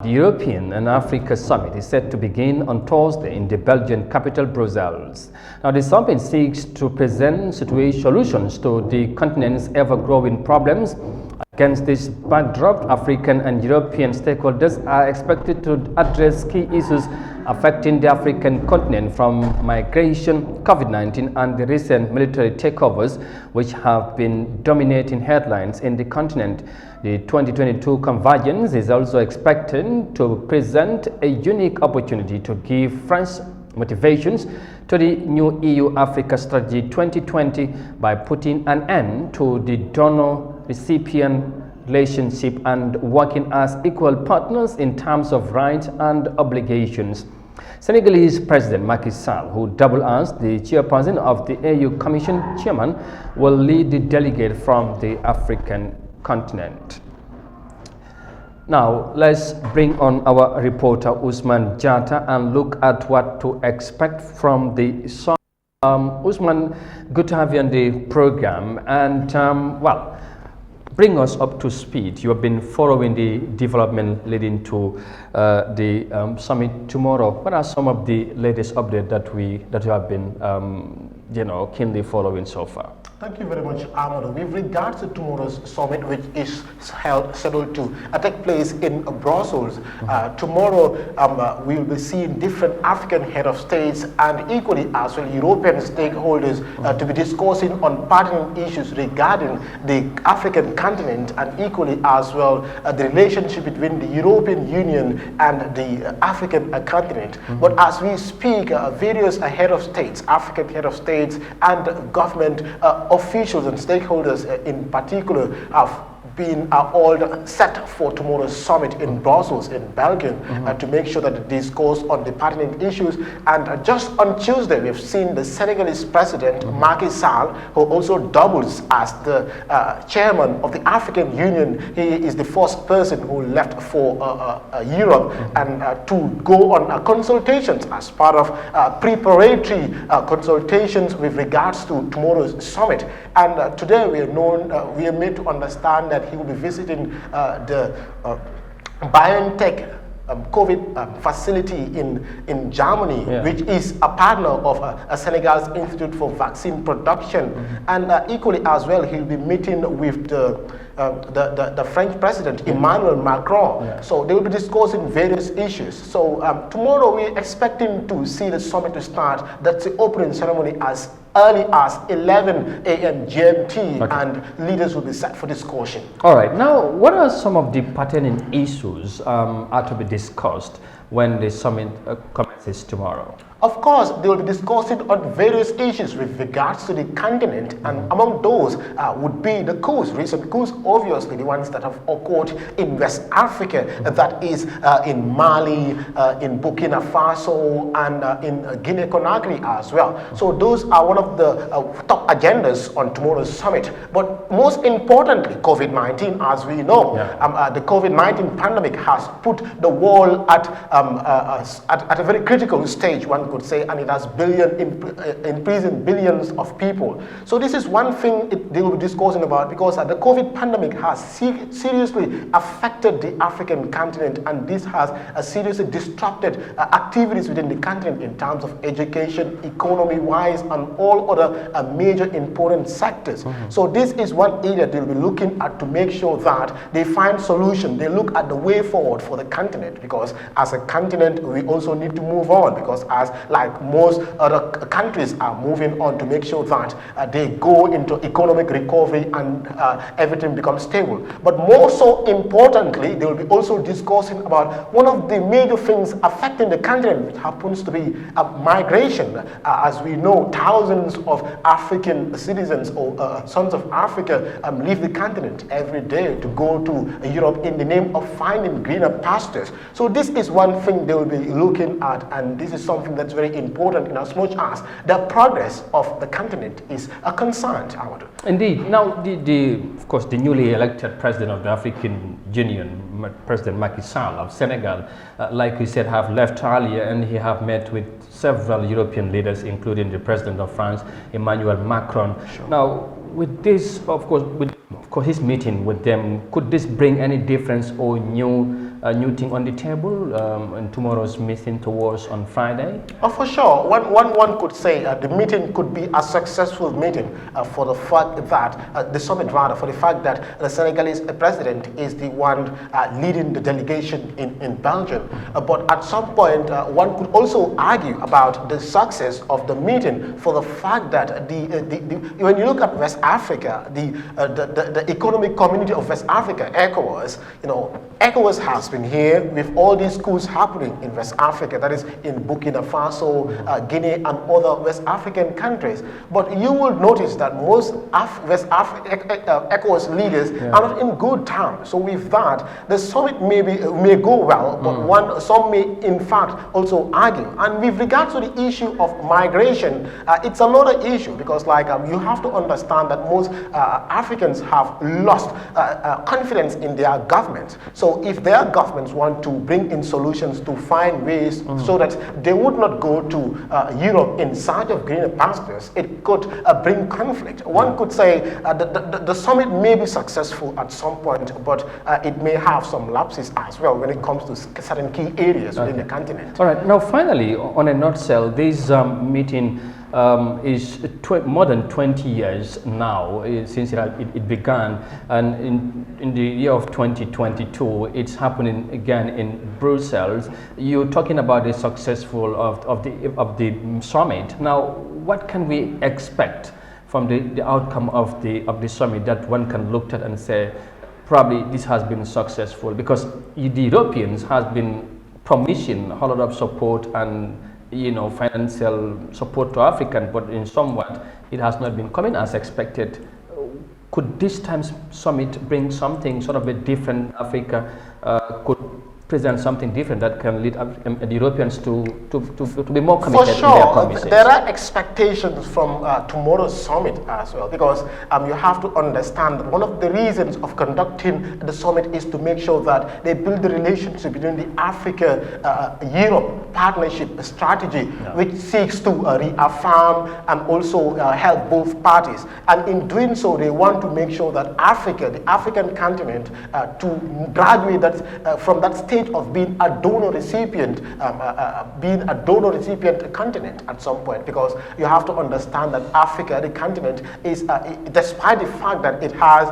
The European and Africa Summit is set to begin on Thursday in the Belgian capital, Brussels. Now, the summit seeks to present solutions to the continent's ever-growing problems. Against this backdrop, African and European stakeholders are expected to address key issues affecting the African continent, from migration, COVID-19, and the recent military takeovers, which have been dominating headlines in the continent. The 2022 convergence is also expected to present a unique opportunity to give fresh motivations to the new EU-Africa Strategy 2020 by putting an end to the donor-recipient relationship and working as equal partners in terms of rights and obligations. Senegalese President Macky Sall, who doubled as the chairperson of the EU Commission chairman, will lead the delegate from the African continent. Now, let's bring on our reporter Usman Jata and look at what to expect from the summit. Usman, good to have you on the program. And well, bring us up to speed. You have been following the development leading to the summit tomorrow. What are some of the latest updates that you have been keenly following so far? Thank you very much, Ahmad. With regards to tomorrow's summit, which is scheduled to take place in Brussels, tomorrow we will be seeing different African head of states and equally as well European stakeholders to be discussing on pertinent issues regarding the African continent and equally as well the relationship between the European Union and the African continent. But as we speak, various head of states, African head of states and government officials and stakeholders in particular have been all set for tomorrow's summit in Brussels, in Belgium, to make sure that it discourse on the pertinent issues. And just on Tuesday, we've seen the Senegalese president, Macky Sall, who also doubles as the chairman of the African Union. He is the first person who left for Europe and to go on consultations as part of preparatory consultations with regards to tomorrow's summit. And today we are made to understand that he will be visiting the BioNTech COVID facility in Germany, which is a partner of Senegal's Institute for Vaccine Production. And equally as well, he'll be meeting with the French President Emmanuel Macron. So they will be discussing various issues. So tomorrow we're expecting to see the summit to start. That's the opening ceremony as early as 11 a.m. GMT, and leaders will be set for discussion. All right. Now, what are some of the pertinent issues are to be discussed when the summit commences tomorrow? Of course, they will be discussing on various issues with regards to the continent, and among those would be the coups, recent coups, obviously the ones that have occurred in West Africa, that is in Mali, in Burkina Faso, and in Guinea-Conakry as well. So those are one of the top agendas on tomorrow's summit. But most importantly, COVID-19, as we know, the COVID-19 pandemic has put the world at a very critical stage, one could say, and it has imprisoned billions of people. So this is one thing they will be discussing about, because the COVID pandemic has seriously affected the African continent, and this has seriously disrupted activities within the continent in terms of education, economy-wise, and all other major important sectors. So this is one area they'll be looking at to make sure that they find solution. They look at the way forward for the continent, because as a continent we also need to move on, because as like most other countries are moving on to make sure that they go into economic recovery and everything becomes stable. But more so importantly, they will be also discussing about one of the major things affecting the continent, which happens to be migration. As we know, thousands of African citizens or sons of Africa leave the continent every day to go to Europe in the name of finding greener pastures. So this is one thing they will be looking at, and this is something that's very important in as much as the progress of the continent is concerned. Indeed. Now, of course, the newly elected president of the African Union, President Macky Sall of Senegal, like we said, have left earlier, and he have met with several European leaders, including the president of France, Emmanuel Macron. Now, with this, of course, his meeting with them, could this bring any difference or new new thing on the table in tomorrow's meeting towards on Friday? For sure. One could say the meeting could be a successful meeting for the fact that, the summit rather, for the fact that the Senegalese president is the one leading the delegation in Belgium. But at some point, one could also argue about the success of the meeting for the fact that when you look at West Africa, the economic community of West Africa, ECOWAS, ECOWAS has been here with all these coups happening in West Africa, that is in Burkina Faso, Guinea, and other West African countries. But you will notice that most West Africa ECOWAS leaders are not in good terms. So with that, the summit may go well, but some may in fact also argue. And with regards to the issue of migration, it's another issue because you have to understand that most Africans have lost confidence in their governments. So if their governments want to bring in solutions to find ways so that they would not go to Europe in search of greener pastures, it could bring conflict. One could say the summit may be successful at some point, but it may have some lapses as well when it comes to certain key areas within the continent. All right. Now, finally, on a nutshell, this meeting is more than 20 years now since it began, and in the year of 2022 it's happening again in Brussels. You're talking about the successful of the summit. Now, what can we expect from the outcome of the summit that one can look at and say probably this has been successful, because the Europeans has been promising a whole lot of support and financial support to African, but in somewhat it has not been coming as expected. Could this time's summit bring something sort of a different? Africa could present something different that can lead the Europeans to be more committed in their promises. There are expectations from tomorrow's summit as well, because you have to understand that one of the reasons of conducting the summit is to make sure that they build the relationship between the Africa-Europe partnership strategy, which seeks to reaffirm and also help both parties. And in doing so, they want to make sure that Africa, the African continent, to graduate from that stage of being a donor recipient, continent at some point, because you have to understand that Africa, the continent, is despite the fact that it has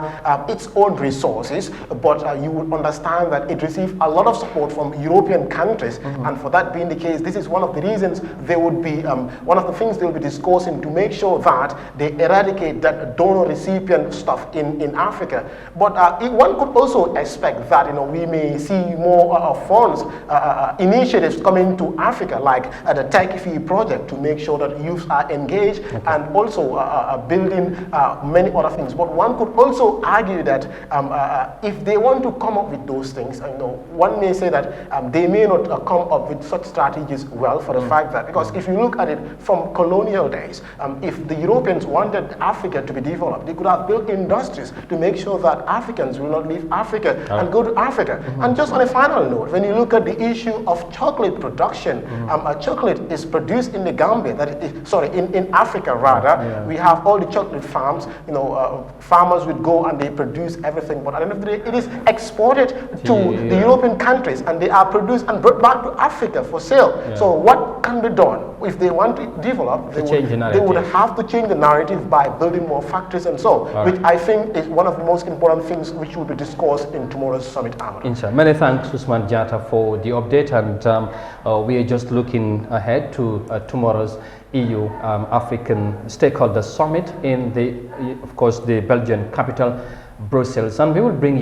its own resources, but you will understand that it receives a lot of support from European countries, and for that being the case, this is one of the reasons they would be one of the things they'll be discussing to make sure that they eradicate that donor recipient stuff in Africa. But one could also expect that we may see more funds, initiatives coming to Africa, like the Tech Fee project, to make sure that youth are engaged, and also building many other things. But one could also argue that if they want to come up with those things, one may say that they may not come up with such strategies well, for the fact that, because if you look at it from colonial days, if the Europeans wanted Africa to be developed, they could have built industries to make sure that Africans will not leave Africa and go to Africa. And just on a final note, when you look at the issue of chocolate production, chocolate is produced in the Gambia, in Africa rather. We have all the chocolate farms, farmers would go and they produce everything, but at the end of the day, it is exported to the European countries, and they are produced and brought back to Africa for sale. So what can be done? If they want to develop, they would have to change the narrative by building more factories and so, which I think is one of the most important things which will be discussed in tomorrow's summit. Many thanks, Usman Jatta, for the update, and we are just looking ahead to tomorrow's EU African Stakeholder Summit in of course, the Belgian capital, Brussels, and we will bring you